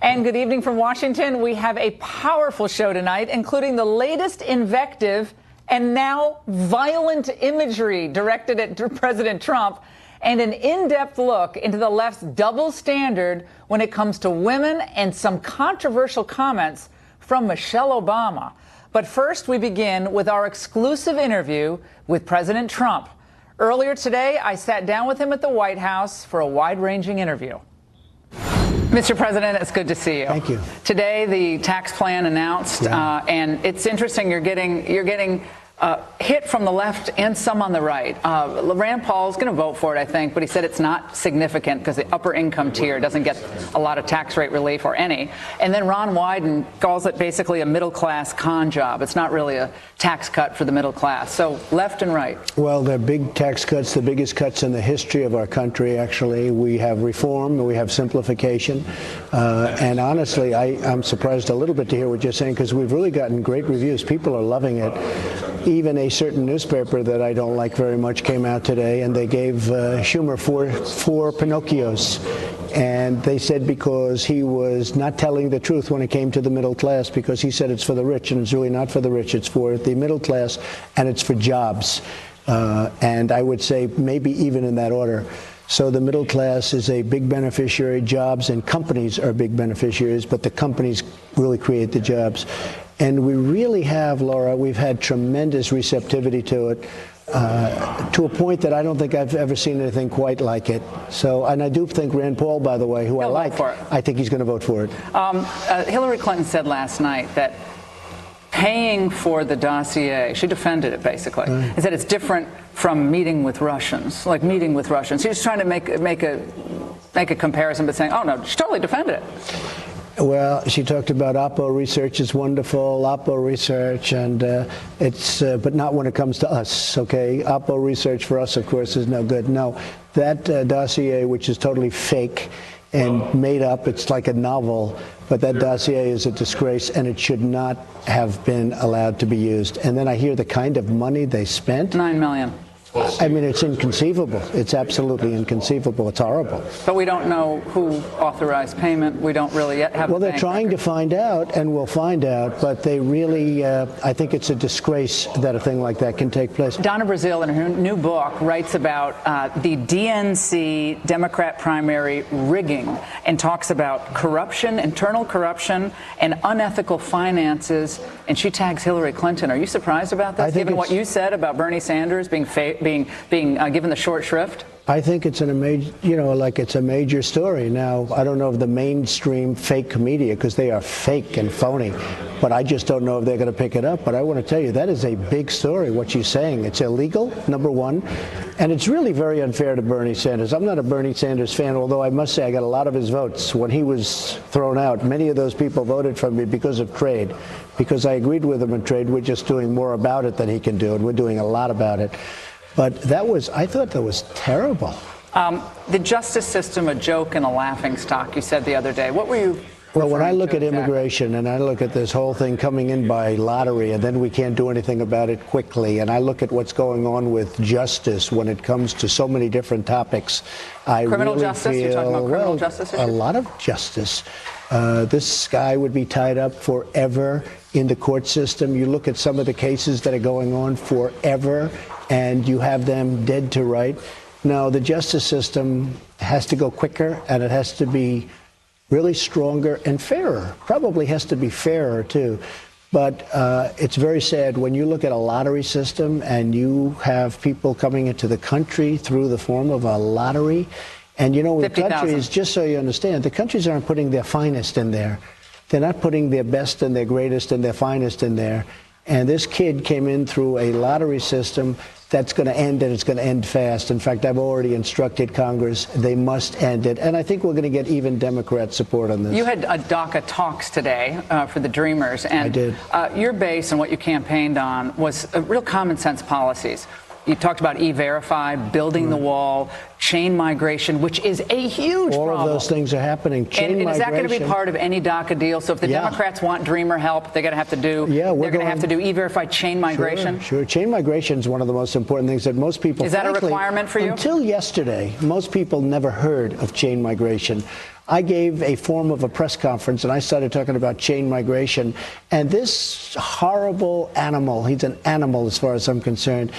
And good evening from Washington. We have a powerful show tonight, including the latest invective and now violent imagery directed at President Trump, and an in-depth look into the left's double standard when it comes to women and some controversial comments from Michelle Obama. But first, we begin with our exclusive interview with President Trump. Earlier today, I sat down with him at the White House for a wide-ranging interview. Mr. President, it's good to see you. Thank you. Today, the tax plan announced, and it's interesting. You're getting hit from the left and some on the right. Rand Paul's going to vote for it, I think, but he said it's not significant because the upper income tier doesn't get a lot of tax rate relief or any. And then Ron Wyden calls it basically a middle class con job. It's not really a tax cut for the middle class. So left and right. Well, they're big tax cuts, the biggest cuts in the history of our country, actually. We have reform and we have simplification. And honestly, I'm surprised a little bit to hear what you're saying, because we've really gotten great reviews. People are loving it. Even a certain newspaper that I don't like very much came out today, and they gave Schumer four Pinocchios. And they said because he was not telling the truth when it came to the middle class, because he said it's for the rich, and it's really not for the rich. It's for the middle class, and it's for jobs. And I would say maybe even in that order. So the middle class is a big beneficiary. Jobs and companies are big beneficiaries, but the companies really create the jobs. And we really have, Laura, we've had tremendous receptivity to it, to a point that I don't think I've ever seen anything quite like it. So, and I do think Rand Paul, by the way, who I like, I think he's going to vote for it. Hillary Clinton said last night that paying for the dossier, she defended it basically, and said it's different from meeting with Russians, like meeting with Russians. She was trying to make a comparison, but saying, oh no, she totally defended it. Well, she talked about Oppo research is wonderful, Oppo research, and it's, but not when it comes to us, okay? Oppo research for us, of course, is no good. No, that dossier, which is totally fake and made up, it's like a novel, but that dossier is a disgrace, and it should not have been allowed to be used. And then I hear the kind of money they spent. $9 million. I mean, it's inconceivable. It's absolutely inconceivable. It's horrible. But we don't know who authorized payment. We don't really yet have. Well, they're trying to find out, and we'll find out. But they really, I think it's a disgrace that a thing like that can take place. Donna Brazile, in her new book, writes about the DNC Democrat primary rigging, and talks about corruption, internal corruption, and unethical finances. And she tags Hillary Clinton. Are you surprised about this, given what you said about Bernie Sanders being given the short shrift? I think it's it's a major story. Now, I don't know if the mainstream fake media, because they are fake and phony, but I just don't know if they're going to pick it up. But I want to tell you, that is a big story, what she's saying. It's illegal, number one, and it's really very unfair to Bernie Sanders. I'm not a Bernie Sanders fan, although I must say I got a lot of his votes. When he was thrown out, many of those people voted for me because of trade, because I agreed with him in trade. We're just doing more about it than he can do, and we're doing a lot about it. But I thought that was terrible. The justice system, a joke and a laughing stock, you said the other day. What were you? Well, when I look at immigration and I look at this whole thing coming in by lottery, and then we can't do anything about it quickly, and I look at what's going on with justice when it comes to so many different topics, I criminal really justice? feel, You're talking about criminal justice issues? A lot of justice. This guy would be tied up forever in the court system. You look at some of the cases that are going on forever, and you have them dead to right. No, the justice system has to go quicker, and it has to be really stronger and fairer. Probably has to be fairer, too. But it's very sad when you look at a lottery system and you have people coming into the country through the form of a lottery. And, with countries, just so you understand, the countries aren't putting their finest in there. They're not putting their best and their greatest and their finest in there. And this kid came in through a lottery system that's going to end, and it's going to end fast. In fact, I've already instructed Congress they must end it. And I think we're going to get even Democrat support on this. You had a DACA talks today for the Dreamers. And I did. Your base and what you campaigned on was real common sense policies. You talked about E-Verify, building the wall, chain migration, which is a huge problem. All of those things are happening. Chain migration. Is that going to be part of any DACA deal? So if the Democrats want Dreamer help, they're going to have to do. They're going to have to do E-Verify chain migration. Sure. Chain migration is one of the most important things that most people. Is that a requirement for you? Until yesterday, most people never heard of chain migration. I gave a form of a press conference, and I started talking about chain migration. And this horrible animal, he's an animal as far as I'm concerned,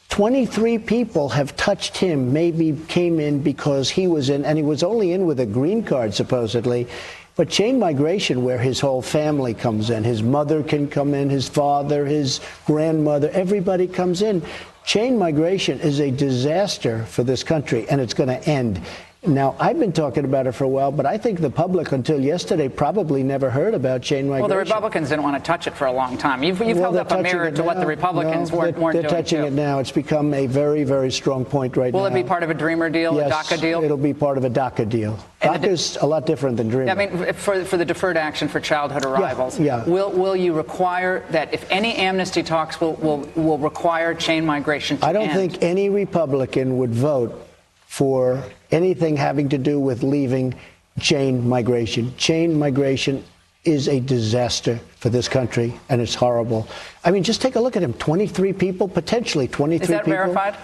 23 people have touched him, maybe came in because he was in, and he was only in with a green card, supposedly. But chain migration, where his whole family comes in, his mother can come in, his father, his grandmother, everybody comes in. Chain migration is a disaster for this country, and it's going to end. Now, I've been talking about it for a while, but I think the public until yesterday probably never heard about chain migration. Well, the Republicans didn't want to touch it for a long time. You've held up a mirror to what the Republicans weren't doing. They're touching it now. It's become a very, very strong point right now. Will it be part of a Dreamer deal, yes, a DACA deal? It'll be part of a DACA deal. DACA's a lot different than Dreamer. I mean, for the deferred action for childhood arrivals, will you require that if any amnesty talks will require chain migration to I don't end? think any Republican would vote for anything having to do with leaving chain migration. Chain migration is a disaster for this country, and it's horrible. I mean, just take a look at him. 23 people, potentially 23 people. Is that verified?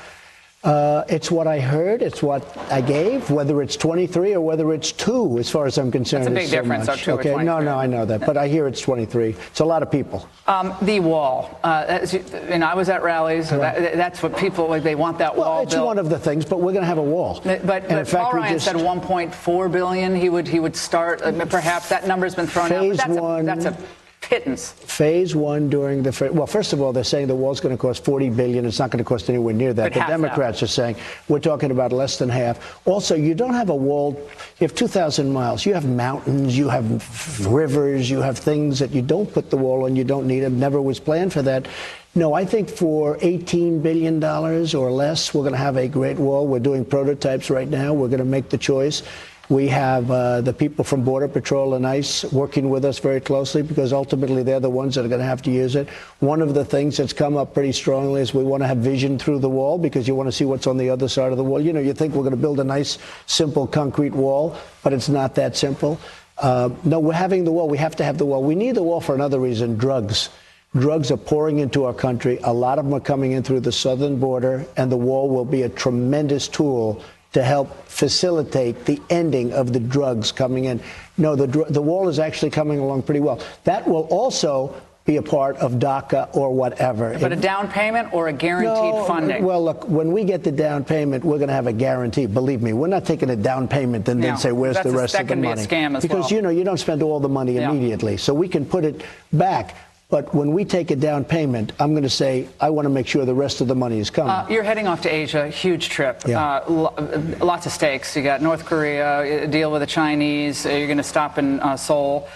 It's what I heard. It's what I gave. Whether it's 23 or whether it's 2, as far as I'm concerned, that's a big difference. Much. So 2 okay, no, I know that, but I hear it's 23. It's a lot of people. The wall. And I was at rallies. So that's what people like. They want that wall. It's built. one of the things, but we're going to have a wall. But Paul Ryan said 1.4 billion. He would start. Perhaps that number's been thrown out. But that's a pittance. Phase 1 during the well, first of all, they're saying the wall's going to cost $40 billion. It's not going to cost anywhere near that. The Democrats are saying we're talking about less than half. Also, you don't have a wall. You have 2,000 miles. You have mountains. You have rivers. You have things that you don't put the wall on. You don't need them. Never was planned for that. No, I think for $18 billion or less, we're going to have a great wall. We're doing prototypes right now. We're going to make the choice. We have the people from Border Patrol and ICE working with us very closely because ultimately they're the ones that are going to have to use it. One of the things that's come up pretty strongly is we want to have vision through the wall because you want to see what's on the other side of the wall. You know, you think we're going to build a nice, simple concrete wall, but it's not that simple. No, we're having the wall. We have to have the wall. We need the wall for another reason, drugs. Drugs are pouring into our country. A lot of them are coming in through the southern border, and the wall will be a tremendous tool to help facilitate the ending of the drugs coming in. No, the wall is actually coming along pretty well. That will also be a part of DACA or whatever. But a down payment or a guaranteed funding? Well, look, when we get the down payment, we're going to have a guarantee. Believe me, we're not taking a down payment and then say, where's the rest of the money? That can be a scam as because, you know, you don't spend all the money immediately. So we can put it back. But when we take a down payment, I'm going to say, I want to make sure the rest of the money is coming. You're heading off to Asia, huge trip. Yeah. Lots of stakes. You got North Korea, a deal with the Chinese. You're going to stop in Seoul.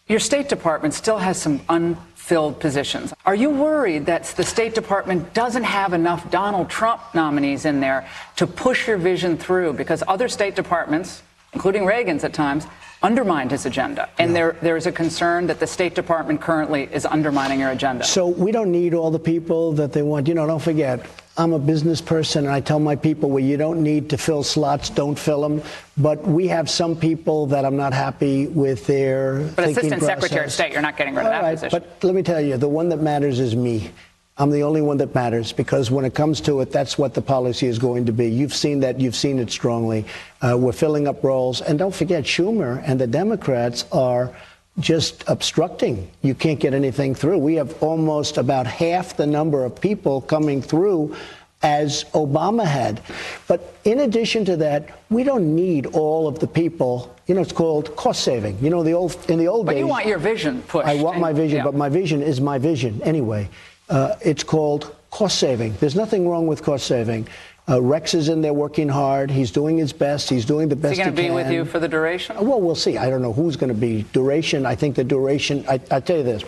Your State Department still has some unfilled positions. Are you worried that the State Department doesn't have enough Donald Trump nominees in there to push your vision through? Because other State Departments, including Reagan's at times, undermined his agenda. And there is a concern that the State Department currently is undermining your agenda. So we don't need all the people that they want. You know, don't forget, I'm a business person, and I tell my people, well, you don't need to fill slots, don't fill them. But we have some people that I'm not happy with their thinking process. But Assistant Secretary of State, you're not getting rid of that position. But let me tell you, the one that matters is me. I'm the only one that matters because when it comes to it, that's what the policy is going to be. You've seen that. You've seen it strongly. We're filling up roles. And don't forget, Schumer and the Democrats are just obstructing. You can't get anything through. We have almost about half the number of people coming through as Obama had. But in addition to that, we don't need all of the people. You know, it's called cost saving. You know, in the old days. But you want your vision pushed. I want my vision, but my vision is my vision anyway. It's called cost saving. There's nothing wrong with cost saving. Rex is in there working hard. He's doing his best. He's doing the best he can. Is he going to be with you for the duration? Well, we'll see. I don't know who's going to be. Duration, I think the duration, I tell you this.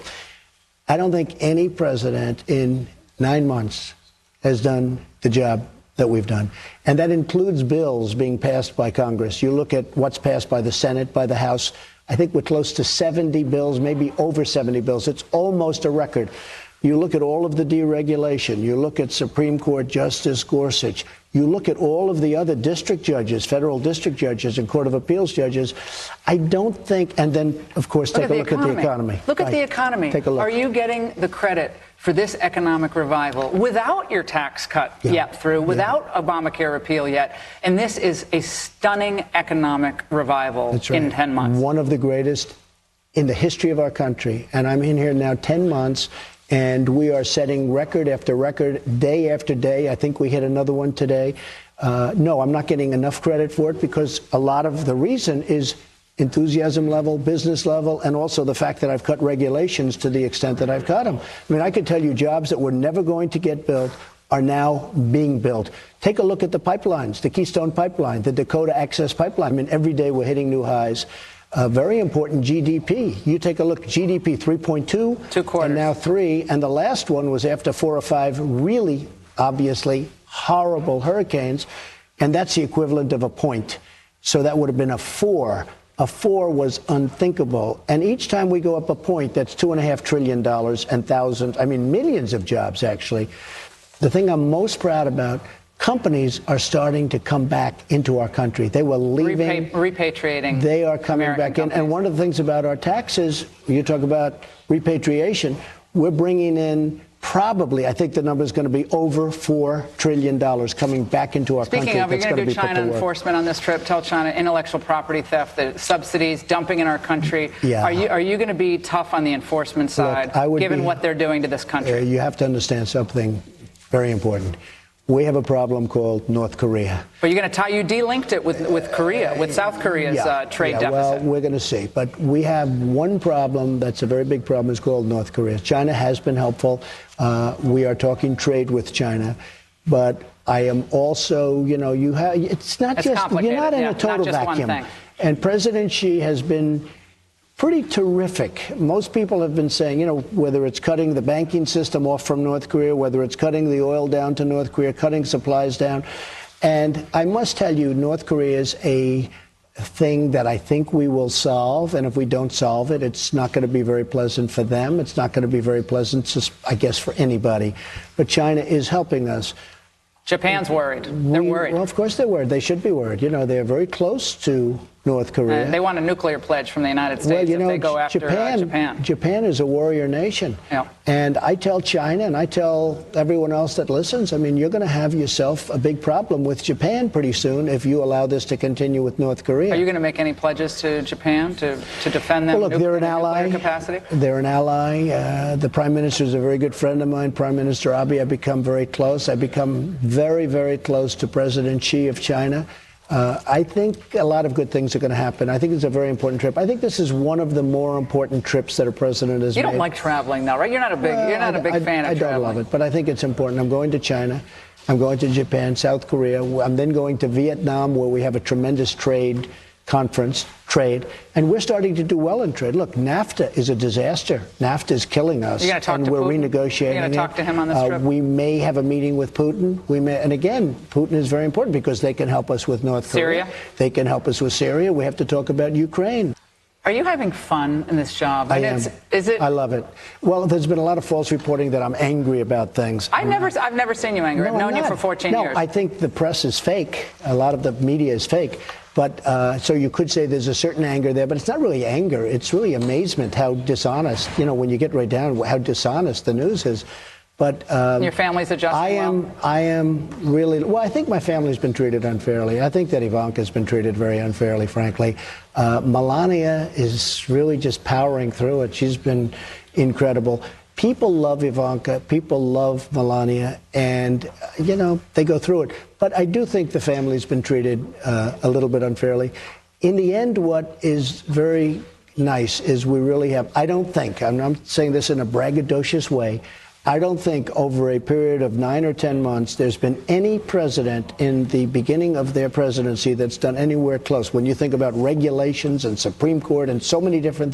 I don't think any president in 9 months has done the job that we've done. And that includes bills being passed by Congress. You look at what's passed by the Senate, by the House. I think we're close to 70 bills, maybe over 70 bills. It's almost a record. You look at all of the deregulation. You look at Supreme Court Justice Gorsuch. You look at all of the other district judges, federal district judges and Court of Appeals judges, I don't think, and then, of course, take a look at the economy. Look at the economy. Take a look. Are you getting the credit for this economic revival without your tax cut yet through, without Obamacare repeal yet? And this is a stunning economic revival in 10 months. One of the greatest in the history of our country. And I'm in here now 10 months. And we are setting record after record, day after day. I think we hit another one today. No, I'm not getting enough credit for it because a lot of the reason is enthusiasm level, business level, and also the fact that I've cut regulations to the extent that I've cut them. I mean, I could tell you jobs that were never going to get built are now being built. Take a look at the pipelines, the Keystone Pipeline, the Dakota Access Pipeline. I mean, every day we're hitting new highs. Very important GDP. You take a look, GDP 3.2, and now 3. And the last one was after 4 or 5 really, obviously, horrible hurricanes. And that's the equivalent of a point. So that would have been a 4. A 4 was unthinkable. And each time we go up a point, that's $2.5 trillion and thousands, I mean, millions of jobs, actually. The thing I'm most proud about, companies are starting to come back into our country. They were leaving. Repatriating. They are coming American back in. companies. And one of the things about our taxes, you talk about repatriation, we're bringing in probably, I think the number is going to be over $4 trillion coming back into our country. Speaking of, you're going to do China enforcement on this trip. Tell China intellectual property theft, the subsidies, dumping in our country. Yeah. Are you going to be tough on the enforcement side, given what they're doing to this country? You have to understand something very important. We have a problem called North Korea. But you're going to you delinked it with Korea, with South Korea's trade deficit. Well, we're going to see. But we have one problem that's a very big problem. It's called North Korea. China has been helpful. We are talking trade with China. But I am also, it's not just, you're not in a total vacuum. And President Xi has been pretty terrific. Most people have been saying, whether it's cutting the banking system off from North Korea, whether it's cutting the oil down to North Korea, cutting supplies down. And I must tell you, North Korea is a thing that I think we will solve. And if we don't solve it, it's not going to be very pleasant for them. It's not going to be very pleasant, I guess, for anybody. But China is helping us. Japan's worried. They're worried. Well, of course they're worried. They should be worried. They're very close to North Korea. They want a nuclear pledge from the United States if they go after Japan. Japan is a warrior nation. Yeah. And I tell China and I tell everyone else that listens, you're going to have yourself a big problem with Japan pretty soon if you allow this to continue with North Korea. Are you going to make any pledges to Japan to defend them? Well, look, they're an ally. Capacity? They're an ally. The Prime Minister is a very good friend of mine. Prime Minister Abe, I've become very close. I've become very, very close to President Xi of China. I think a lot of good things are going to happen. I think it's a very important trip. I think this is one of the more important trips that a president has made. You don't like traveling, though, right? You're not a big fan of traveling. I don't love it, but I think it's important. I'm going to China. I'm going to Japan, South Korea. I'm then going to Vietnam, where we have a tremendous trade conference, and we're starting to do well in trade. Look, NAFTA is a disaster. NAFTA is killing us, and we're renegotiating. You're going to talk to him on this trip? We may have a meeting with Putin. And again, Putin is very important because they can help us with North Korea. Syria? They can help us with Syria. We have to talk about Ukraine. Are you having fun in this job? I am. Is it? I love it. Well, there's been a lot of false reporting that I'm angry about things. I've never seen you angry. I've known you for 14 years. No, I think the press is fake. A lot of the media is fake. But so you could say there's a certain anger there, but it's not really anger. It's really amazement how dishonest, when you get right down, how dishonest the news is. But your family's adjusting I am really, well, I think my family's been treated unfairly. I think that Ivanka's been treated very unfairly, frankly. Melania is really just powering through it. She's been incredible. People love Ivanka. People love Melania. And, they go through it. But I do think the family's been treated a little bit unfairly. In the end, what is very nice is we really have, I don't think, I'm saying this in a braggadocious way, I don't think over a period of 9 or 10 months there's been any president in the beginning of their presidency that's done anywhere close. When you think about regulations and Supreme Court and so many different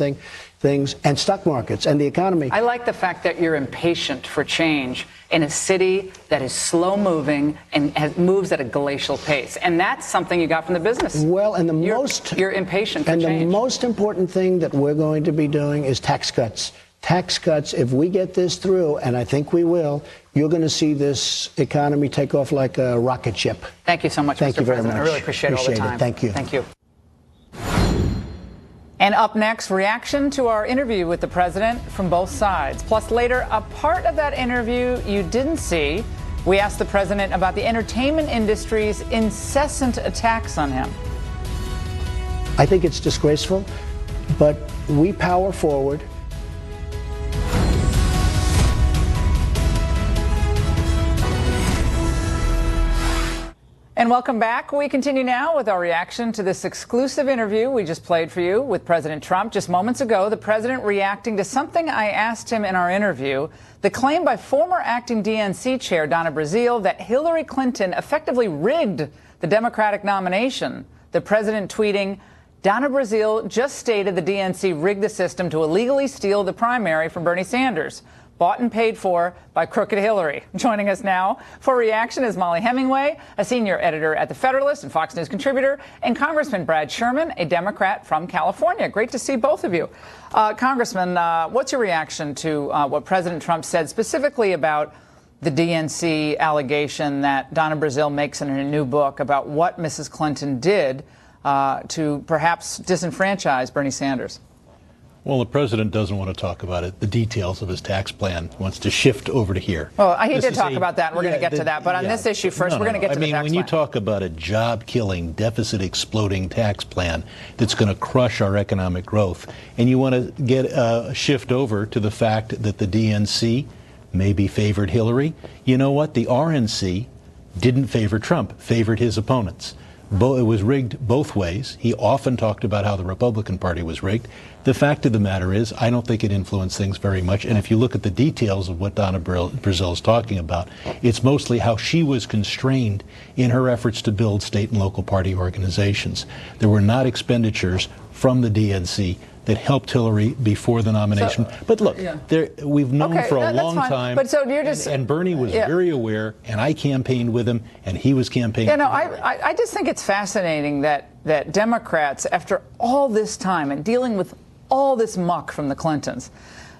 things and stock markets and the economy. I like the fact that you're impatient for change in a city that is slow moving and moves at a glacial pace. And that's something you got from the business. Well, and you're impatient for change. And the most important thing that we're going to be doing is tax cuts. tax cuts, if we get this through, and I think we will, you're going to see this economy take off like a rocket ship. Thank you so much, Thank Mr. you very President. much. I really appreciate all the time. Thank you. Thank you. And up next, reaction to our interview with the president from both sides. Plus later, a part of that interview you didn't see. We asked the president about the entertainment industry's incessant attacks on him. I think it's disgraceful, but we power forward. And welcome back. We continue now with our reaction to this exclusive interview we just played for you with President Trump. Just moments ago, the president reacting to something I asked him in our interview, the claim by former acting DNC chair Donna Brazile that Hillary Clinton effectively rigged the Democratic nomination. The president tweeting, Donna Brazile just stated the DNC rigged the system to illegally steal the primary from Bernie Sanders. Bought and paid for by crooked Hillary. Joining us now for reaction is Molly Hemingway, a senior editor at The Federalist and Fox News contributor, and Congressman Brad Sherman, a Democrat from California. Great to see both of you. Congressman, what's your reaction to what President Trump said specifically about the DNC allegation that Donna Brazile makes in her new book about what Mrs. Clinton did to perhaps disenfranchise Bernie Sanders? Well, the president doesn't want to talk about it, the details of his tax plan. He wants to shift over to here. Well, he did talk about that, and we're going to get to that. But on this issue first, we're going to get to the tax plan. I mean, when you talk about a job-killing, deficit-exploding tax plan that's going to crush our economic growth, and you want to get a shift over to the fact that the DNC maybe favored Hillary, you know what? The RNC didn't favor Trump, favored his opponents. It was rigged both ways. He often talked about how the Republican Party was rigged. The fact of the matter is, I don't think it influenced things very much. And if you look at the details of what Donna Brazile is talking about, it's mostly how she was constrained in her efforts to build state and local party organizations. There were not expenditures from the DNC that helped Hillary before the nomination. But look, we've known for a long time. But so you're just, and Bernie was very aware, and I campaigned with him, and he was campaigning. You know, I just think it's fascinating that Democrats, after all this time and dealing with all this muck from the Clintons,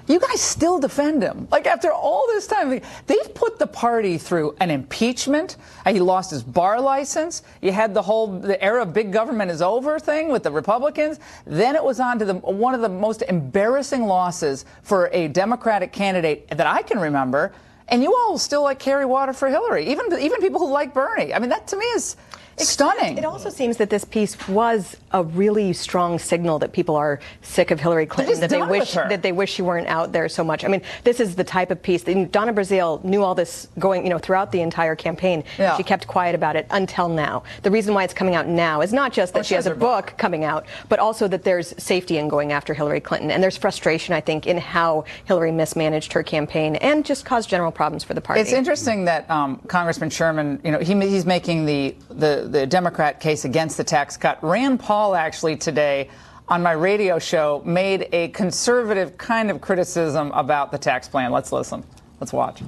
you guys still defend him. Like, after all this time, they've put the party through an impeachment. He lost his bar license. You had the era of big government is over thing with the Republicans. Then it was on to one of the most embarrassing losses for a Democratic candidate that I can remember. And you all still carry water for Hillary, even people who like Bernie. I mean, that to me is stunning. It also seems that this piece was a really strong signal that people are sick of Hillary Clinton, that they wish she weren't out there so much. I mean, this is the type of piece that Donna Brazile knew all this going, throughout the entire campaign. Yeah. She kept quiet about it until now. The reason why it's coming out now is not just that she has a book coming out, but also that there's safety in going after Hillary Clinton. And there's frustration, I think, in how Hillary mismanaged her campaign and just caused general problems for the party. It's interesting that Congressman Sherman, he's making the Democrat case against the tax cut. Rand Paul actually today on my radio show made a conservative kind of criticism about the tax plan. Let's listen. Let's watch.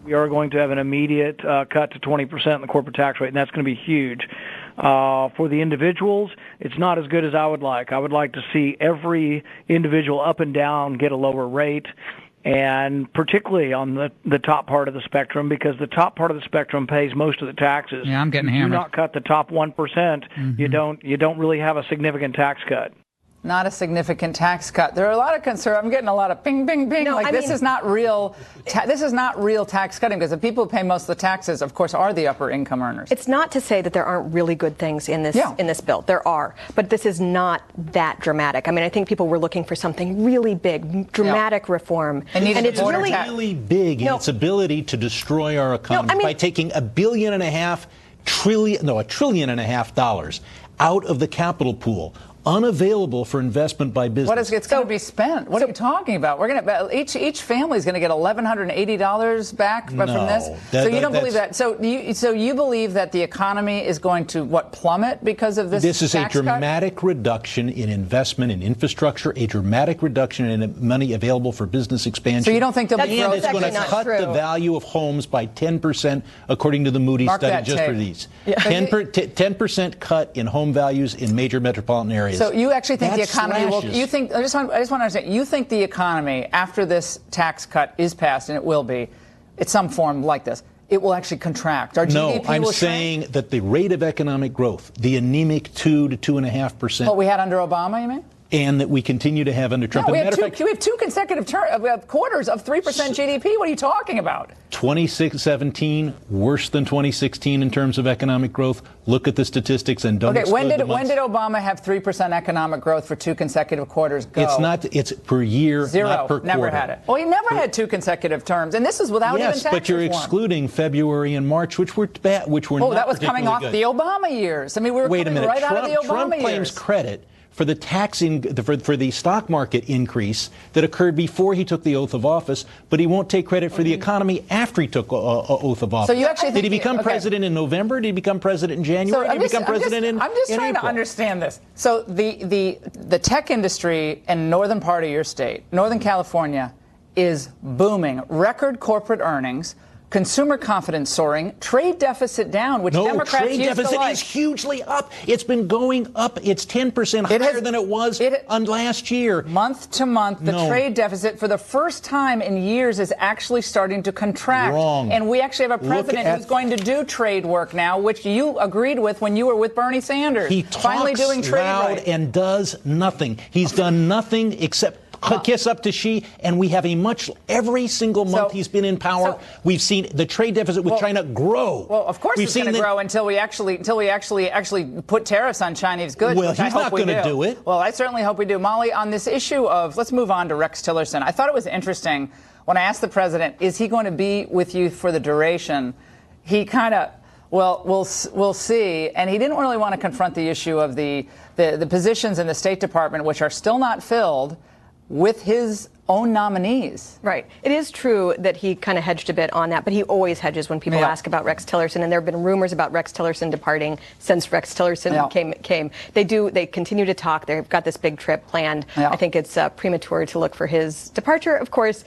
We are going to have an immediate cut to 20% in the corporate tax rate, and that's going to be huge. For the individuals, it's not as good as I would like. I would like to see every individual up and down get a lower rate, and particularly on the top part of the spectrum, because the top part of the spectrum pays most of the taxes. Yeah, I'm getting hammered. Do not cut the top 1%. Mm-hmm. You don't really have a significant tax cut. Not a significant tax cut. There are a lot of concerns. I'm getting a lot of ping, ping, ping. No, this is not real. This is not real tax cutting, because the people who pay most of the taxes, of course, are the upper income earners. It's not to say that there aren't really good things in this bill. There are, but this is not that dramatic. I mean, I think people were looking for something really big, dramatic reform, and it's really big in its ability to destroy our economy by taking $1.5 trillion out of the capital pool, unavailable for investment by business. It's going to be spent? What are you talking about? We're going to each family is going to get $1,180 back from this. So you don't believe that? So you believe that the economy is going to plummet because of this? This is a dramatic reduction in investment in infrastructure, a dramatic reduction in money available for business expansion. So you don't think there'll be growth? And it's going to cut the value of homes by 10%, according to the Moody's study just for these. 10% cut in home values in major metropolitan areas. So you actually think the That economy will? slashes. You think? I just want to understand. You think the economy, after this tax cut is passed, and it will be, it's some form like this, it will actually contract? Our No, GDP I'm will saying shrink? that the rate of economic growth, the anemic 2 to 2.5%, What we had under Obama, you mean? and that we continue to have under Trump. No, we As a have matter of two consecutive quarters of 3% GDP. What are you talking about? 2017 worse than 2016 in terms of economic growth. Look at the statistics and don't. Okay, when exclude did the months. Obama have 3% economic growth for 2 consecutive quarters? Go. It's not. It's per year, Zero. not per Never quarter. had it. Well, he never had 2 consecutive terms, and this is without even Yes, tax but you're reform. excluding February and March, which were bad, which were Oh, not that was coming off particularly good. the Obama years. I mean, we were Wait a coming minute. right out of the Obama Trump years. claims credit for the for the stock market increase that occurred before he took the oath of office, but he won't take credit for the economy after he took oath of office. So you actually did he think become president in November? Did he become president in January? Did he become president in I'm just in trying to April? understand this. So the tech industry in northern part of your state, Northern California, is booming. Record corporate earnings. Consumer confidence soaring, trade deficit down, which Democrats trade used deficit to like. is hugely up. It's been going up. It's 10% higher than it was on last year. Month to month, the trade deficit for the first time in years is actually starting to contract. Wrong. And we actually have a president who's going to do trade work now, which you agreed with when you were with Bernie Sanders. He finally talks doing trade loud right. and does nothing. He's done nothing except kiss up to Xi, and we have every single month he's been in power, we've seen the trade deficit with China grow. Well, of course it's going to grow until we actually put tariffs on Chinese goods. Well, he's not going to do it. Well, I certainly hope we do. Molly, on this issue of, let's move on to Rex Tillerson. I thought it was interesting when I asked the president, is he going to be with you for the duration? He kind of, well, we'll see. And he didn't really want to confront the issue of the positions in the State Department, which are still not filled, with his own nominees. Right. It is true that he kind of hedged a bit on that, but he always hedges when people ask about Rex Tillerson, and there have been rumors about Rex Tillerson departing since Rex Tillerson came. They continue to talk. They've got this big trip planned. I think it's premature to look for his departure. Of course,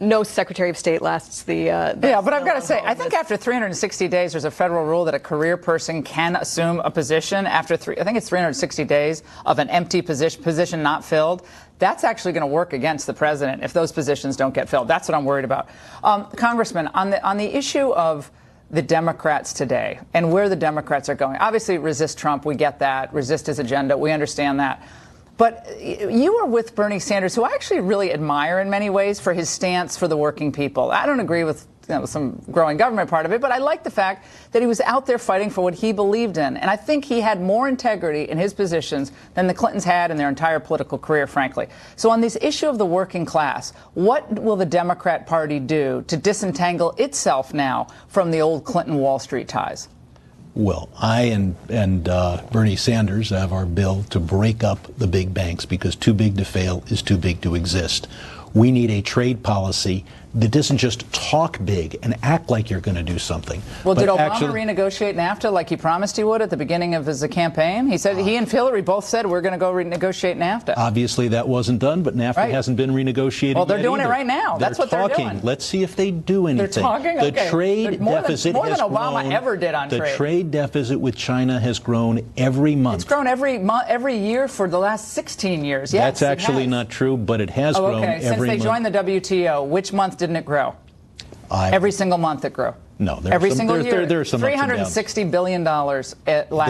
no Secretary of State lasts the... but I've got to say, I think after 360 days, there's a federal rule that a career person can assume a position after I think it's 360 days of an empty position not filled. That's actually going to work against the president if those positions don't get filled. That's what I'm worried about. Congressman, on the issue of the Democrats today and where the Democrats are going, obviously resist Trump. We get that. Resist his agenda. We understand that. But you were with Bernie Sanders, who I actually really admire in many ways for his stance for the working people. I don't agree with some growing government part of it, but I like the fact that he was out there fighting for what he believed in. And I think he had more integrity in his positions than the Clintons had in their entire political career, frankly. So on this issue of the working class, what will the Democrat Party do to disentangle itself now from the old Clinton Wall Street ties? Well, I and Bernie Sanders have our bill to break up the big banks because too big to fail is too big to exist. We need a trade policy that doesn't just talk big and act like you're going to do something. Well, did Obama renegotiate NAFTA like he promised he would at the beginning of his campaign? He said he and Hillary both said we're going to go renegotiate NAFTA. Obviously, that wasn't done, but NAFTA hasn't been renegotiated. Well, they're yet doing either. it right now. That's what they're doing. Let's see if they do anything. They're talking. The trade deficit more than has Obama grown. ever did on trade. The trade deficit with China has grown every month. It's grown every year for the last 16 years. Yes, that's actually not true, but it has grown every month. Since they joined the WTO, which month didn't it grow? Every single month it grew. No, every single year. There are some $360 billion last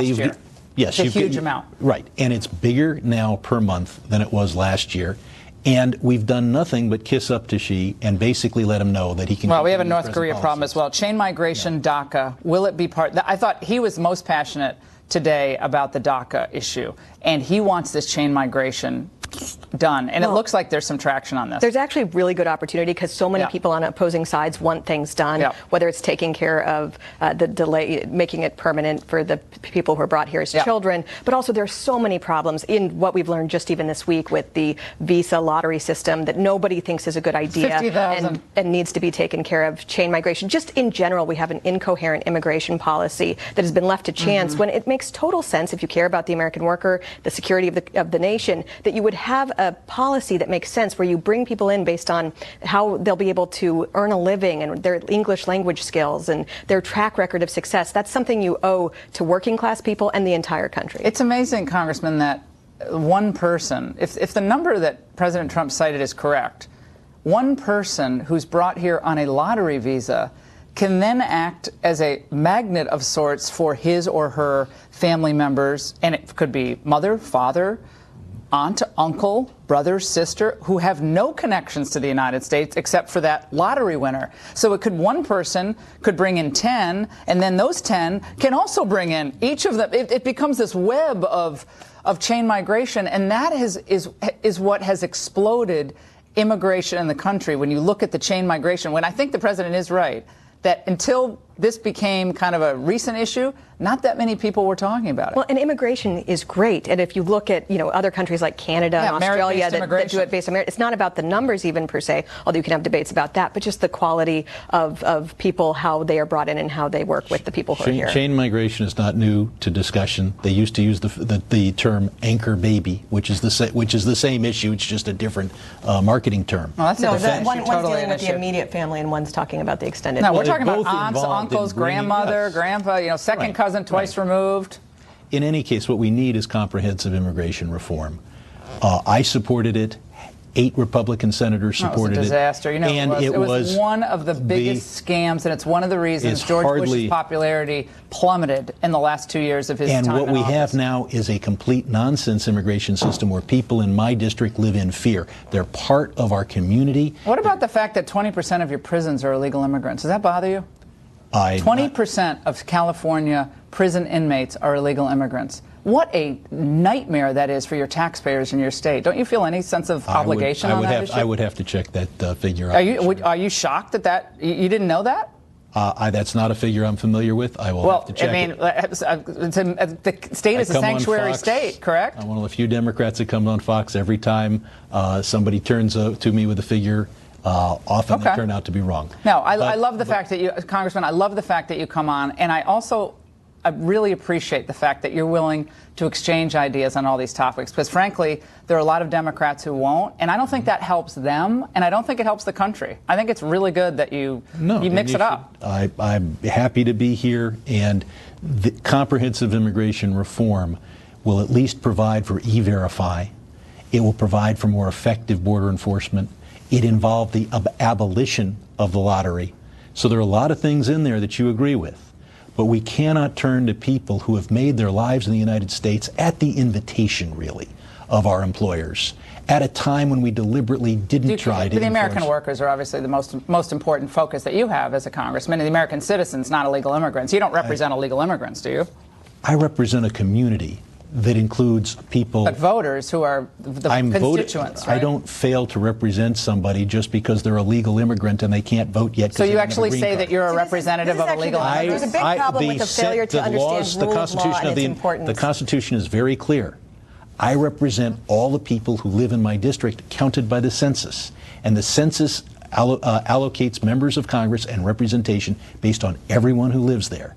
year. Yes, it's a huge amount. Right, and it's bigger now per month than it was last year. And we've done nothing but kiss up to Xi and basically let him know that he can. Well, we have a North Korea problem as well. Chain migration, DACA. Will it be part? I thought he was most passionate today about the DACA issue, and he wants this chain migration done. And it looks like there's some traction on this. There's actually really good opportunity because so many people on opposing sides want things done, whether it's taking care of the delay, making it permanent for the people who are brought here as children, but also there's so many problems in what we've learned just even this week with the visa lottery system that nobody thinks is a good idea and needs to be taken care of. Chain migration. Just in general, we have an incoherent immigration policy that has been left to chance when it makes total sense, if you care about the American worker, the security of the nation, that you would have a policy that makes sense where you bring people in based on how they'll be able to earn a living and their English language skills and their track record of success. That's something you owe to working class people and the entire country. It's amazing, Congressman, that one person, if the number that President Trump cited is correct, one person who's brought here on a lottery visa can then act as a magnet of sorts for his or her family members, and it could be mother, father, aunt, uncle, brother, sister, who have no connections to the United States except for that lottery winner. So it could, one person could bring in 10, and then those 10 can also bring in each of them. It becomes this web of chain migration, and that is what has exploded immigration in the country. When you look at the chain migration, when I think the president is right, that until this became kind of a recent issue, not that many people were talking about it. Well, and immigration is great. And if you look at, other countries like Canada and Australia that do it based on merit, it's not about the numbers even per se, although you can have debates about that, but just the quality of people, how they are brought in and how they work with the people who are here. Chain migration is not new to discussion. They used to use the term anchor baby, which is the same issue. It's just a different marketing term. Well, that's one's dealing with the immediate family and one's talking about the extended. No, we're talking about aunts, uncles, grandmother, grandpa, second cousin, twice removed. In any case, what we need is comprehensive immigration reform. I supported it. 8 Republican senators supported it. It was a disaster. It was one of the biggest scams, and it's one of the reasons George Bush's popularity plummeted in the last 2 years of his time in office. And what we have now is a complete nonsense immigration system where people in my district live in fear. They're part of our community. What about the fact that 20% of your prisons are illegal immigrants? Does that bother you? 20% of California prison inmates are illegal immigrants. What a nightmare that is for your taxpayers in your state. Don't you feel any sense of obligation on that issue? I would have to check that figure out. Are you shocked that you didn't know that? That's not a figure I'm familiar with. I will have to check it. The state is a sanctuary state, correct? I'm one of the few Democrats that comes on Fox every time somebody turns to me with a figure. Often they turn out to be wrong. No, I love the fact that you, Congressman, I love the fact that you come on, and I really appreciate the fact that you're willing to exchange ideas on all these topics, because frankly, there are a lot of Democrats who won't, and I don't think that helps them, and I don't think it helps the country. I think it's really good that you mix it up. I'm happy to be here, and the comprehensive immigration reform will at least provide for E-Verify. It will provide for more effective border enforcement. It involved the abolition of the lottery. So there are a lot of things in there that you agree with. But we cannot turn to people who have made their lives in the United States at the invitation, really, of our employers, at a time when we deliberately didn't try to The American workers are obviously the most important focus that you have as a congressman, and the American citizens, not illegal immigrants. You don't represent illegal immigrants, do you? I represent a community that includes people... But voters who are the constituents, right? I don't fail to represent somebody just because they're a legal immigrant and they can't vote yet. So you actually say that you're a representative of a legal immigrant? There's a big problem with the failure to understand rule of law and its importance. The Constitution is very clear. I represent all the people who live in my district counted by the census. And the census allocates members of Congress and representation based on everyone who lives there.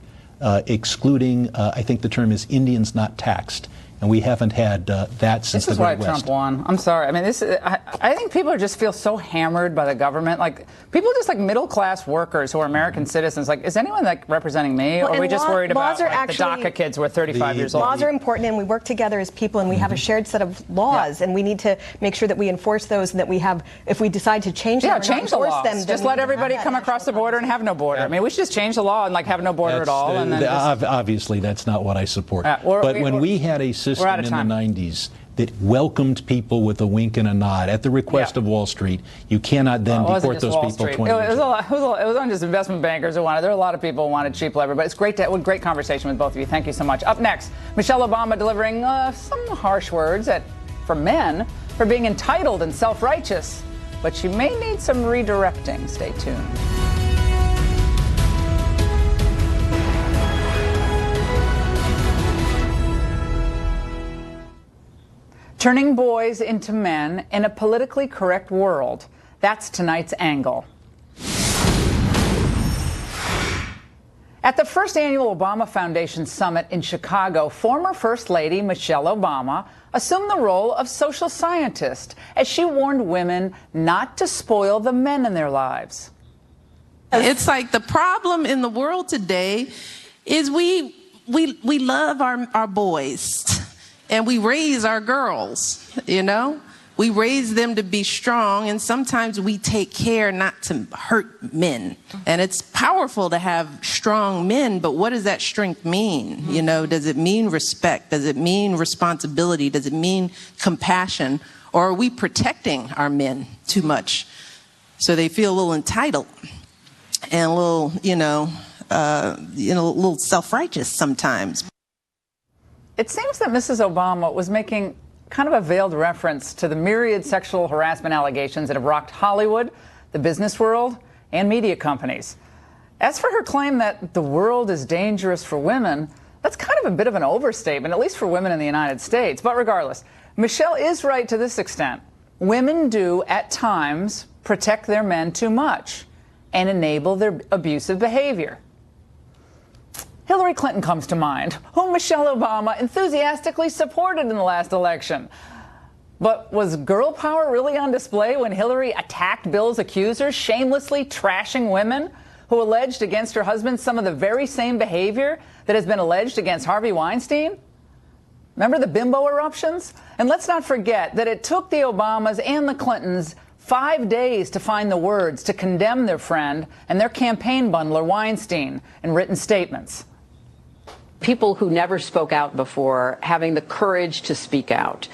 Excluding, I think the term is Indians not taxed. And we haven't had that since the Great West. This is why Trump won. I'm sorry. I mean, I think people just feel so hammered by the government. Like, people just like middle-class workers who are American citizens. Like, is anyone like representing me? Or are we just worried about the DACA kids who are 35 years old? Laws are important, and we work together as people, and we have a shared set of laws, and we need to make sure that we enforce those, and that we have, if we decide to change them, change the laws. Just let everybody come across the border and have no border. I mean, we should just change the law and like have no border at all. And then obviously, that's not what I support. But when we had a system in the 90s that welcomed people with a wink and a nod at the request of Wall Street, you cannot then deport those people 20 years ago. It wasn't just investment bankers who wanted. There were a lot of people who wanted cheap labor. But it's great to have a great conversation with both of you. Thank you so much. Up next, Michelle Obama delivering some harsh words for men for being entitled and self-righteous. But she may need some redirecting. Stay tuned. Turning boys into men in a politically correct world. That's tonight's angle. At the first annual Obama Foundation Summit in Chicago, former First Lady Michelle Obama assumed the role of social scientist as she warned women not to spoil the men in their lives. It's like the problem in the world today is we love our boys. and we raise our girls, you know? We raise them to be strong, and sometimes we take care not to hurt men. And it's powerful to have strong men, but what does that strength mean? You know, does it mean respect? Does it mean responsibility? Does it mean compassion? Or are we protecting our men too much so they feel a little entitled and a little, a little self-righteous sometimes? It seems that Mrs. Obama was making kind of a veiled reference to the myriad sexual harassment allegations that have rocked Hollywood, the business world, and media companies. As for her claim that the world is dangerous for women, that's kind of a bit of an overstatement, at least for women in the United States. But regardless, Michelle is right to this extent. Women do, at times, protect their men too much and enable their abusive behavior. Hillary Clinton comes to mind, whom Michelle Obama enthusiastically supported in the last election. But was girl power really on display when Hillary attacked Bill's accusers, shamelessly trashing women who alleged against her husband some of the very same behavior that has been alleged against Harvey Weinstein? Remember the bimbo eruptions? And let's not forget that it took the Obamas and the Clintons 5 days to find the words to condemn their friend and their campaign bundler Weinstein in written statements. People who never spoke out before having the courage to speak out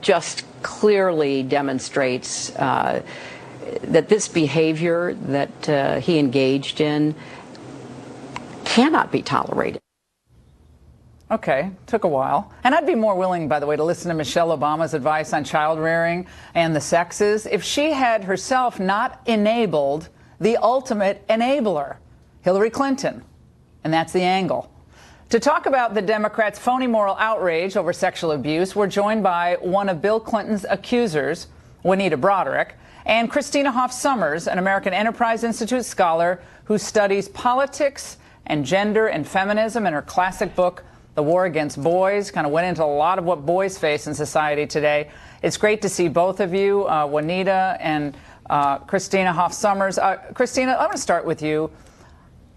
just clearly demonstrates that this behavior that he engaged in cannot be tolerated. Okay, took a while. And I'd be more willing, by the way, to listen to Michelle Obama's advice on child rearing and the sexes if she had herself not enabled the ultimate enabler, Hillary Clinton. And that's the angle. To talk about the Democrats' phony moral outrage over sexual abuse, we're joined by one of Bill Clinton's accusers, Juanita Broderick, and Christina Hoff Sommers, an American Enterprise Institute scholar who studies politics and gender and feminism. In her classic book, The War Against Boys, kind of went into a lot of what boys face in society today. It's great to see both of you, Juanita and Christina Hoff Sommers. Christina, I'm going to start with you.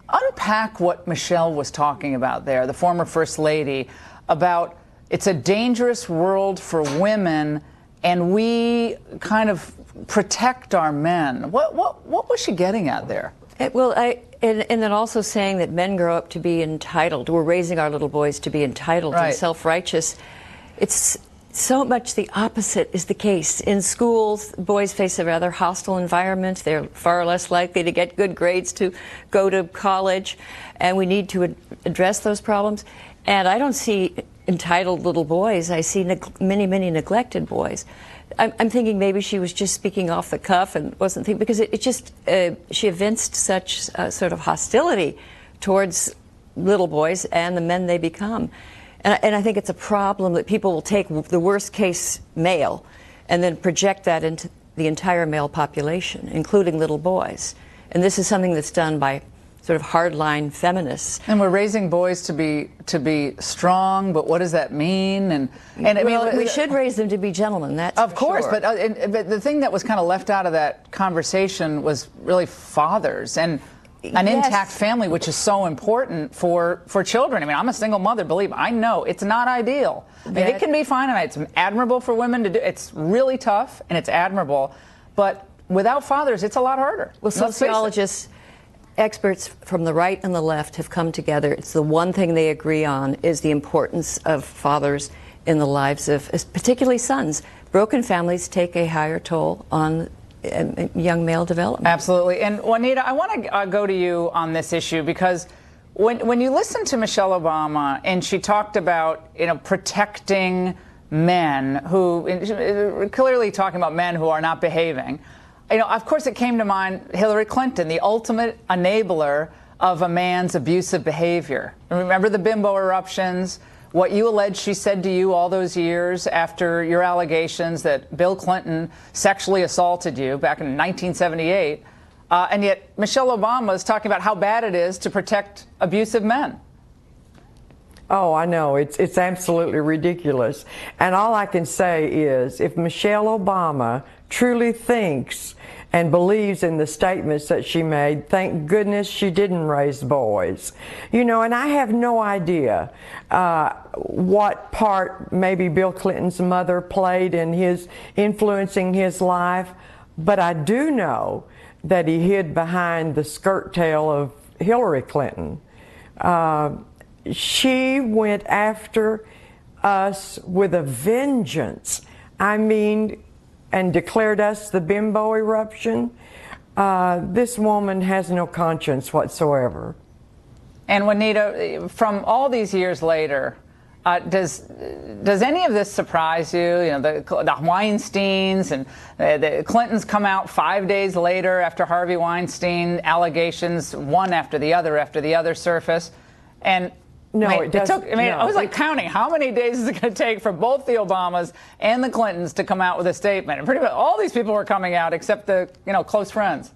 Unpack what Michelle was talking about there, the former First Lady, about it's a dangerous world for women and we kind of protect our men. What was she getting at there? And then also saying that men grow up to be entitled. We're raising our little boys to be entitled and self-righteous. It's so much the opposite is the case. In schools, boys face a rather hostile environment. They're far less likely to get good grades to go to college, and we need to address those problems. And I don't see entitled little boys. I see many, many neglected boys. I'm thinking maybe she was just speaking off the cuff and wasn't thinking, because she evinced such sort of hostility towards little boys and the men they become. And I think it's a problem that people will take the worst case male and then project that into the entire male population, including little boys. And this is something that's done by sort of hardline feminists. And we're raising boys to be strong, but what does that mean? And I mean, we should raise them to be gentlemen. That's of course. Sure. But the thing that was kind of left out of that conversation was really fathers and an intact family, which is so important for children. I mean, I'm a single mother, believe me. I know it's not ideal. I mean, it can be fine, and it's admirable for women to do. It's really tough, and it's admirable. But without fathers, it's a lot harder. Well, sociologists, experts from the right and the left have come together. It's the one thing they agree on is the importance of fathers in the lives of, particularly sons. Broken families take a higher toll on young male development. Absolutely. And Juanita, I want to go to you on this issue, because when you listen to Michelle Obama and she talked about, protecting men who, clearly talking about men who are not behaving, of course it came to mind Hillary Clinton, the ultimate enabler of a man's abusive behavior. Remember the bimbo eruptions? What you allege she said to you all those years after your allegations that Bill Clinton sexually assaulted you back in 1978, and yet Michelle Obama is talking about how bad it is to protect abusive men. Oh, I know. It's absolutely ridiculous. And all I can say is if Michelle Obama truly thinks and believes in the statements that she made. Thank goodness she didn't raise boys. You know, and I have no idea what part maybe Bill Clinton's mother played in his influencing his life, but I do know that he hid behind the skirt tail of Hillary Clinton. She went after us with a vengeance. I mean, and declared us the bimbo eruption. This woman has no conscience whatsoever. And Juanita, from all these years later, does any of this surprise you? You know, the Weinsteins and the Clintons come out 5 days later after Harvey Weinstein allegations, one after the other surface, and no, it doesn't. Took, I was like counting how many days is it going to take for both the Obamas and the Clintons to come out with a statement. And pretty much all these people were coming out except the close friends.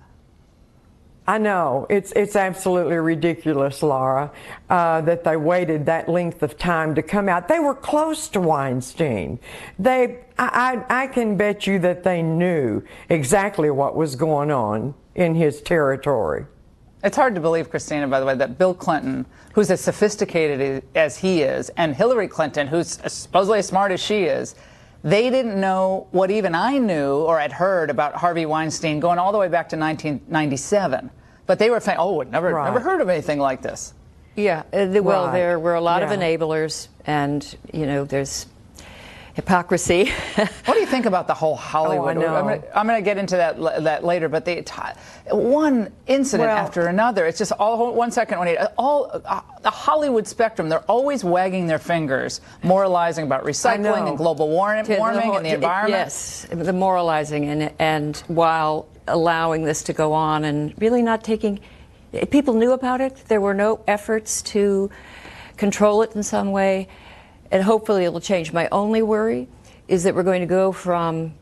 I know. It's absolutely ridiculous, Laura, that they waited that length of time to come out. They were close to Weinstein. I can bet you that they knew exactly what was going on in his territory. It's hard to believe, Christina, by the way, that Bill Clinton, who's as sophisticated as he is, and Hillary Clinton, who's supposedly as smart as she is, they didn't know what even I knew or had heard about Harvey Weinstein going all the way back to 1997. But they were saying, oh, never heard of anything like this. Yeah, well, there were a lot of enablers, and, there's hypocrisy. What do you think about the whole Hollywood? Oh, I know. I'm going to get into that later, but one incident after another. It's just all 1 second. The Hollywood spectrum. They're always wagging their fingers, moralizing about recycling and global warming and the environment. Yes, the moralizing and while allowing this to go on and really not taking. People knew about it. There were no efforts to control it in some way. And hopefully it will change. My only worry is that we're going to go from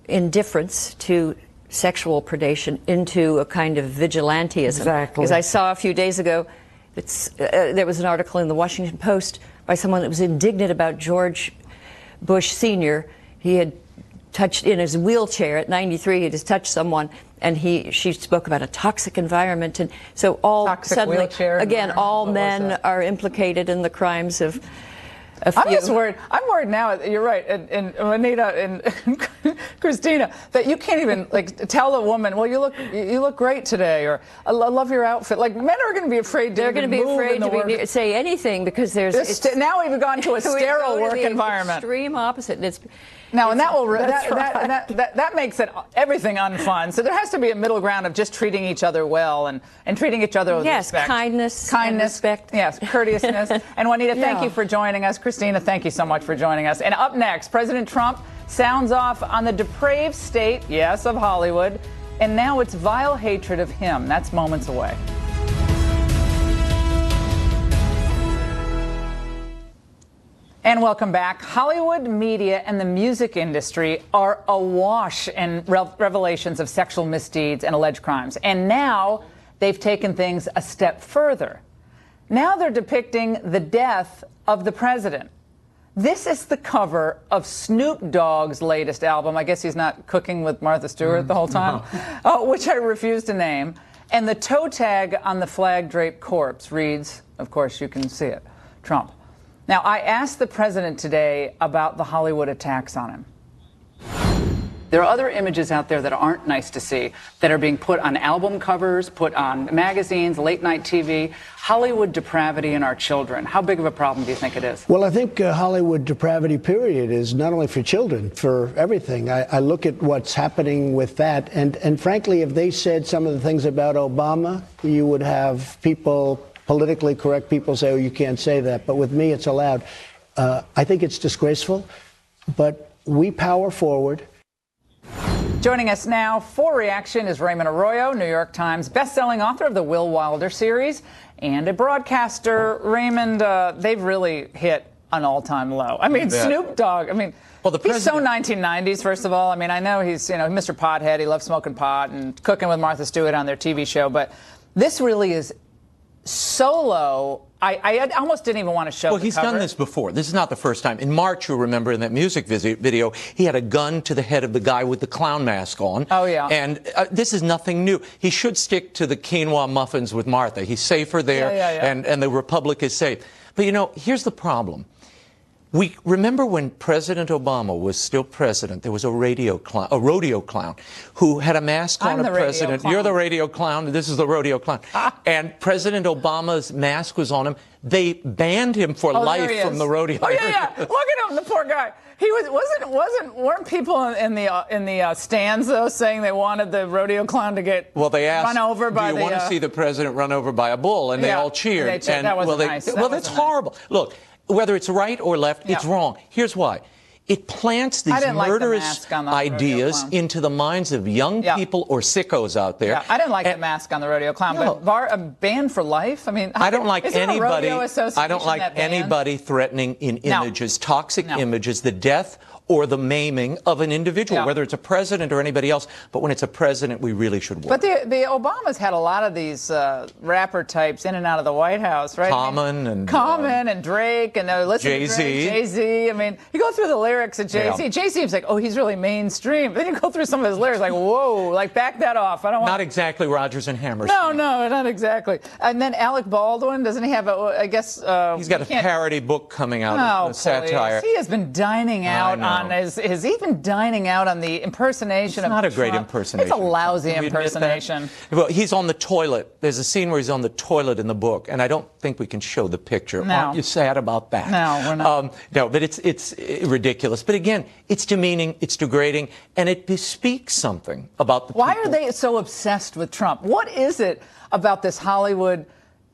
indifference to sexual predation into a kind of vigilantism. Exactly. Because I saw a few days ago, there was an article in the Washington Post by someone that was indignant about George Bush Sr. He had touched in his wheelchair at 93. He had just touched someone, and she spoke about a toxic environment, and so all toxic suddenly, wheelchair again, all men are implicated in the crimes of. I'm just worried. I'm worried now. You're right, and Juanita and Christina, that you can't even tell a woman, well, you look great today, or I love your outfit. Like, men are going to be afraid. They're going to be afraid to say anything because there's. Now we've gone to a sterile work environment. Extreme opposite. And that makes everything unfun. So there has to be a middle ground of just treating each other well and treating each other with respect. Kindness, respect. Yes, courteousness. And Juanita, thank you for joining us. Christina, thank you so much for joining us. And up next, President Trump sounds off on the depraved state, yes, of Hollywood, and now it's vile hatred of him. That's moments away. And welcome back. Hollywood, media, and the music industry are awash in revelations of sexual misdeeds and alleged crimes. And now they've taken things a step further. Now they're depicting the death of the president. This is the cover of Snoop Dogg's latest album. I guess he's not cooking with Martha Stewart the whole time, which I refuse to name. And the toe tag on the flag-draped corpse reads, of course you can see it, Trump. Now, I asked the president today about the Hollywood attacks on him. There are other images out there that aren't nice to see that are being put on album covers, put on magazines, late-night TV. Hollywood depravity in our children. How big of a problem do you think it is? Well, I think Hollywood depravity, period, is not only for children, for everything. I look at what's happening with that. And frankly, if they said some of the things about Obama, you would have people, politically correct people, say, oh, you can't say that. But with me, it's allowed. I think it's disgraceful, but we power forward. Joining us now for reaction is Raymond Arroyo, New York Times bestselling author of the Will Wilder series and a broadcaster. Raymond, they've really hit an all-time low. I mean, Snoop Dogg, he's so 1990s, first of all. I mean, I know he's, Mr. Pothead. He loves smoking pot and cooking with Martha Stewart on their TV show. But this really is solo. I almost didn't even want to show. Well, he's done this before. This is not the first time. In March, you'll remember in that music video, he had a gun to the head of the guy with the clown mask on. Oh, yeah. And this is nothing new. He should stick to the quinoa muffins with Martha. He's safer there, and the Republic is safe. But, you know, here's the problem. We remember when President Obama was still president, there was a rodeo clown who had a mask on. A president. You're the radio clown. This is the rodeo clown. And President Obama's mask was on him. They banned him for life from the rodeo. Oh yeah. Look at him, the poor guy. He weren't people in the stands though saying they wanted the rodeo clown to get run over by do you want to see the president run over by a bull? And they all cheered. That wasn't nice. Well, that's horrible. Look. Whether it's right or left, it's wrong. Here's why. It plants these murderous ideas into the minds of young people or sickos out there. Yeah, I didn't like the mask on the rodeo clown, but banned for life? I mean, I don't like anybody threatening in images, toxic images, the death or the maiming of an individual, whether it's a president or anybody else. But when it's a president, we really should work. But the Obamas had a lot of these rapper types in and out of the White House, right? Common and Drake and Jay-Z. Jay-Z. I mean, you go through the lyrics of Jay-Z. Yeah. Jay-Z seems like, oh, he's really mainstream. Then you go through some of his lyrics, like, whoa, like back that off. I don't want. Not exactly Rodgers and Hammerstein. No, not exactly. And then Alec Baldwin, doesn't he have I guess he's got a parody book coming out, satire. He has been dining out on. He's even dining out on the impersonation of Trump. It's not a great impersonation. It's a lousy impersonation. Well, he's on the toilet. There's a scene where he's on the toilet in the book, and I don't think we can show the picture. No. Aren't you sad about that? No, we're not. No, but it's ridiculous. But again, it's demeaning, it's degrading, and it bespeaks something about the Why people. are they so obsessed with Trump? What is it about this Hollywood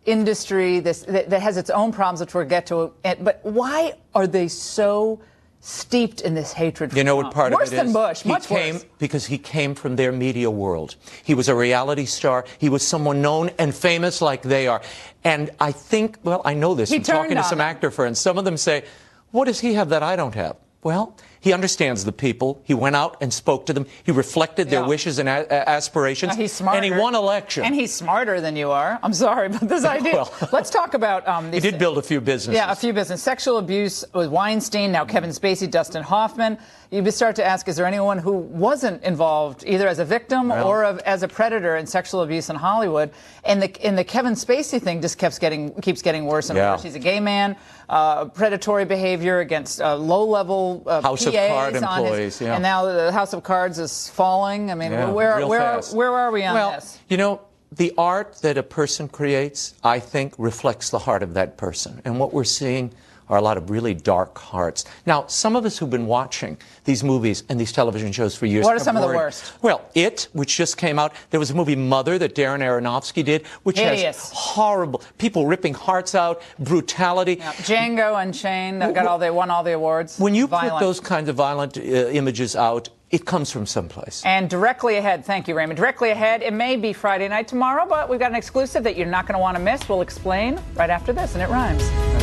industry that has its own problems, which we'll get to? But why are they so steeped in this hatred for You know Trump? what part Worse of it is? than Bush, much worse. Because he came from their media world. He was a reality star. He was someone known and famous like they are. And I think, well, I know this from talking to some actor friends. Some of them say, what does he have that I don't have? Well, he understands the people. He went out and spoke to them. He reflected their wishes and aspirations. He's smarter. And he won election. And he's smarter than you are. I'm sorry, but this idea. Well, let's talk about he did build a few businesses. Yeah, a few businesses. Sexual abuse with Weinstein, now Kevin Spacey, Dustin Hoffman. You start to ask, is there anyone who wasn't involved either as a victim or as a predator in sexual abuse in Hollywood? And the Kevin Spacey thing just keeps getting worse and worse. He's a gay man, predatory behavior against low-level House of Cards employees. And now the House of Cards is falling. I mean, where are we on this? You know, the art that a person creates, I think, reflects the heart of that person. And what we're seeing are a lot of really dark hearts. Now, some of us who've been watching these movies and these television shows for years. What are some of the worst? Well, It, which just came out. There was a movie, Mother, that Darren Aronofsky did, which has horrible people ripping hearts out, brutality. Yeah. Django Unchained won all the awards. When you put those kinds of violent images out, it comes from someplace. And directly ahead, thank you, Raymond. Directly ahead, it may be Friday night tomorrow, but we've got an exclusive that you're not going to want to miss. We'll explain right after this, and it rhymes.